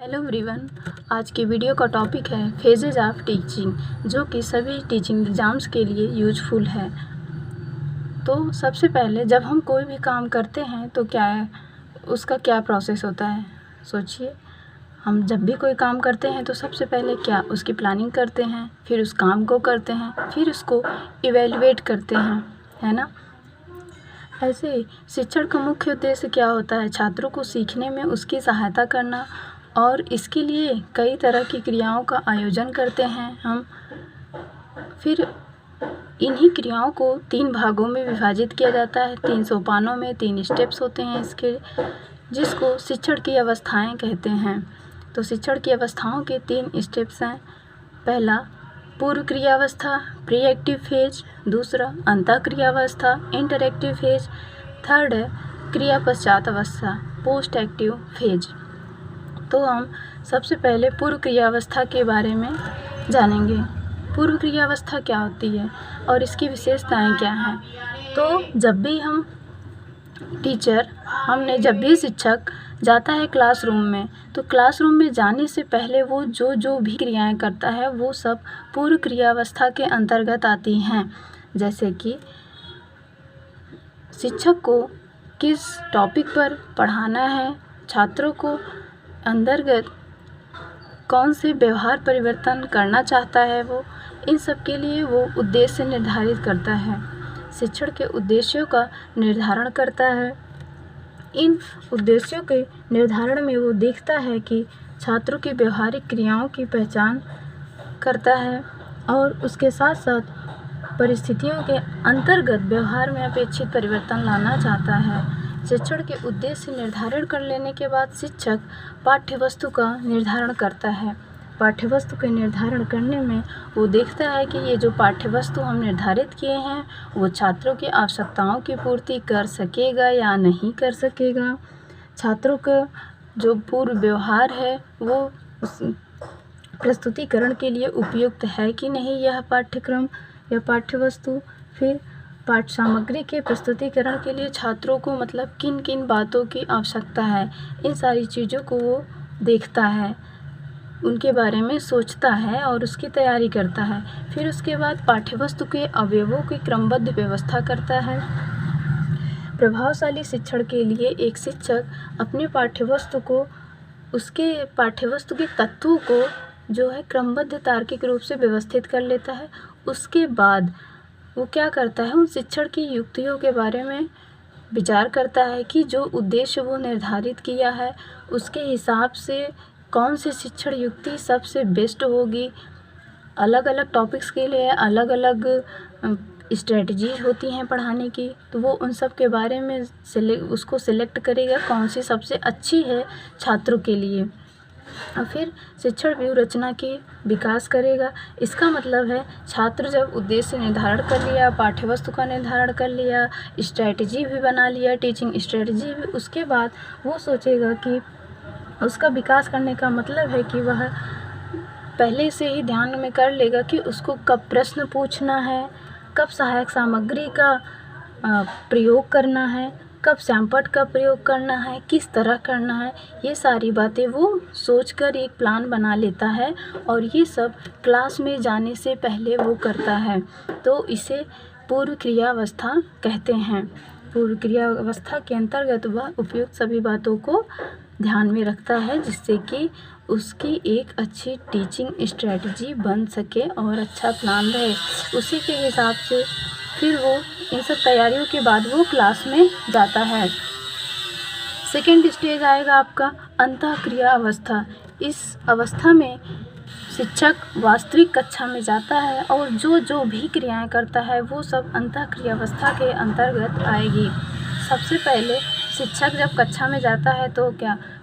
Hello everyone. आज की video का टॉपिक है फेजेज ऑफ टीचिंग, जो कि सभी टीचिंग एग्ज़ाम्स के लिए यूजफुल है। तो सबसे पहले जब हम कोई भी काम करते हैं तो उसका क्या प्रोसेस होता है। सोचिए, हम जब भी कोई काम करते हैं तो सबसे पहले उसकी प्लानिंग करते हैं, फिर उस काम को करते हैं, फिर उसको इवेलुएट करते हैं, है ना। ऐसे ही शिक्षण का मुख्य उद्देश्य क्या होता है? छात्रों को सीखने में उसकी सहायता करना, और इसके लिए कई तरह की क्रियाओं का आयोजन करते हैं हम। फिर इन्हीं क्रियाओं को 3 भागों में विभाजित किया जाता है। 3 सोपानों में 3 स्टेप्स होते हैं इसके, जिसको शिक्षण की अवस्थाएं कहते हैं। तो शिक्षण की अवस्थाओं के 3 स्टेप्स हैं। पहला पूर्व क्रियावस्था, प्री एक्टिव फेज। दूसरा अंतः क्रियावस्था, इंटरएक्टिव फेज। थर्ड है क्रिया पश्चात अवस्था, पोस्ट एक्टिव फेज। तो हम सबसे पहले पूर्व क्रियावस्था के बारे में जानेंगे। पूर्व क्रियावस्था क्या होती है और इसकी विशेषताएं क्या हैं। तो जब भी शिक्षक जाता है क्लासरूम में, तो क्लासरूम में जाने से पहले वो जो भी क्रियाएं करता है वो सब पूर्व क्रियावस्था के अंतर्गत आती हैं। जैसे कि शिक्षक को किस टॉपिक पर पढ़ाना है, छात्रों को अंतर्गत कौन से व्यवहार परिवर्तन करना चाहता है, वो इन सब के लिए वो उद्देश्य निर्धारित करता है। शिक्षण के उद्देश्यों का निर्धारण करता है। इन उद्देश्यों के निर्धारण में वो देखता है कि छात्रों की व्यवहारिक क्रियाओं की पहचान करता है, और उसके साथ साथ परिस्थितियों के अंतर्गत व्यवहार में अपेक्षित परिवर्तन लाना चाहता है। शिक्षण के उद्देश्य निर्धारण कर लेने के बाद शिक्षक पाठ्यवस्तु का निर्धारण करता है। पाठ्यवस्तु के निर्धारण करने में वो देखता है कि ये जो पाठ्यवस्तु हम निर्धारित किए हैं वो छात्रों की आवश्यकताओं की पूर्ति कर सकेगा या नहीं कर सकेगा। छात्रों का जो पूर्व व्यवहार है वो उस प्रस्तुतिकरण के लिए उपयुक्त है कि नहीं यह पाठ्यक्रम या पाठ्यवस्तु। फिर पाठ्य सामग्री के प्रस्तुतिकरण के लिए छात्रों को किन किन बातों की आवश्यकता है, इन सारी चीज़ों को वो देखता है, उनके बारे में सोचता है और उसकी तैयारी करता है। फिर उसके बाद पाठ्यवस्तु के अवयवों की क्रमबद्ध व्यवस्था करता है। प्रभावशाली शिक्षण के लिए एक शिक्षक अपने उसके पाठ्यवस्तु के तत्वों को जो है क्रमबद्ध तार्किक रूप से व्यवस्थित कर लेता है। उसके बाद वो क्या करता है, उन शिक्षण की युक्तियों के बारे में विचार करता है कि जो उद्देश्य वो निर्धारित किया है उसके हिसाब से कौन सी शिक्षण युक्ति सबसे बेस्ट होगी। अलग अलग टॉपिक्स के लिए अलग अलग स्ट्रेटजीज होती हैं पढ़ाने की, तो वो उन सब के बारे में उसको सिलेक्ट करेगा कौन सी सबसे अच्छी है छात्रों के लिए। और फिर शिक्षण व्यूह रचना की विकास करेगा। इसका मतलब है छात्र जब उद्देश्य निर्धारण कर लिया, पाठ्यवस्तु का निर्धारण कर लिया, स्ट्रेटजी भी बना लिया, टीचिंग स्ट्रेटजी भी, उसके बाद वो सोचेगा कि उसका विकास करने का मतलब है कि वह पहले से ही ध्यान में कर लेगा कि उसको कब प्रश्न पूछना है, कब सहायक सामग्री का प्रयोग करना है, कब सैंपट का प्रयोग करना है, किस तरह करना है। ये सारी बातें वो सोचकर एक प्लान बना लेता है, और ये सब क्लास में जाने से पहले वो करता है। तो इसे पूर्व क्रियावस्था कहते हैं। पूर्व क्रियावस्था के अंतर्गत वह उपयुक्त सभी बातों को ध्यान में रखता है, जिससे कि उसकी एक अच्छी टीचिंग स्ट्रेटजी बन सके और अच्छा प्लान रहे। उसी के हिसाब से फिर वो इन सब तैयारियों के बाद वो क्लास में जाता है। सेकेंड स्टेज आएगा आपका अंतः क्रिया अवस्था। इस अवस्था में शिक्षक वास्तविक कक्षा में जाता है और जो भी क्रियाएं करता है वो सब अंतः क्रियावस्था के अंतर्गत आएगी। सबसे पहले शिक्षक जब कक्षा में जाता है तो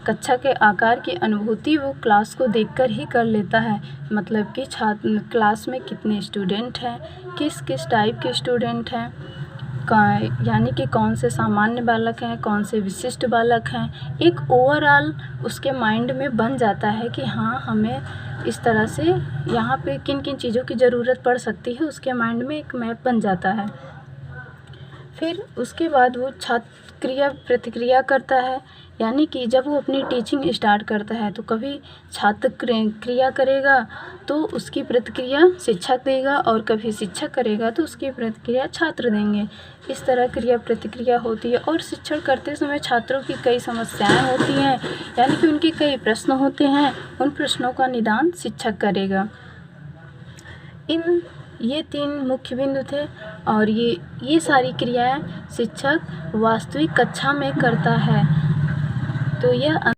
कक्षा के आकार की अनुभूति वो क्लास को देखकर ही कर लेता है। मतलब कि क्लास में कितने स्टूडेंट हैं, किस किस टाइप के स्टूडेंट हैं, यानी कि कौन से सामान्य बालक हैं, कौन से विशिष्ट बालक हैं। एक ओवरऑल उसके माइंड में बन जाता है कि हाँ, हमें इस तरह से यहाँ पे किन किन चीज़ों की ज़रूरत पड़ सकती है, उसके माइंड में एक मैप बन जाता है। फिर उसके बाद वो छात्र क्रिया प्रतिक्रिया करता है, यानी कि जब वो अपनी टीचिंग स्टार्ट करता है तो कभी छात्र क्रिया करेगा तो उसकी प्रतिक्रिया शिक्षक देगा, और कभी शिक्षक करेगा तो उसकी प्रतिक्रिया छात्र देंगे। इस तरह क्रिया प्रतिक्रिया होती है। और शिक्षण करते समय छात्रों की कई समस्याएं होती हैं, यानी कि उनके कई प्रश्न होते हैं, उन प्रश्नों का निदान शिक्षक करेगा। ये 3 मुख्य बिंदु थे, और ये सारी क्रियाएं शिक्षक वास्तविक कक्षा में करता है। तो यह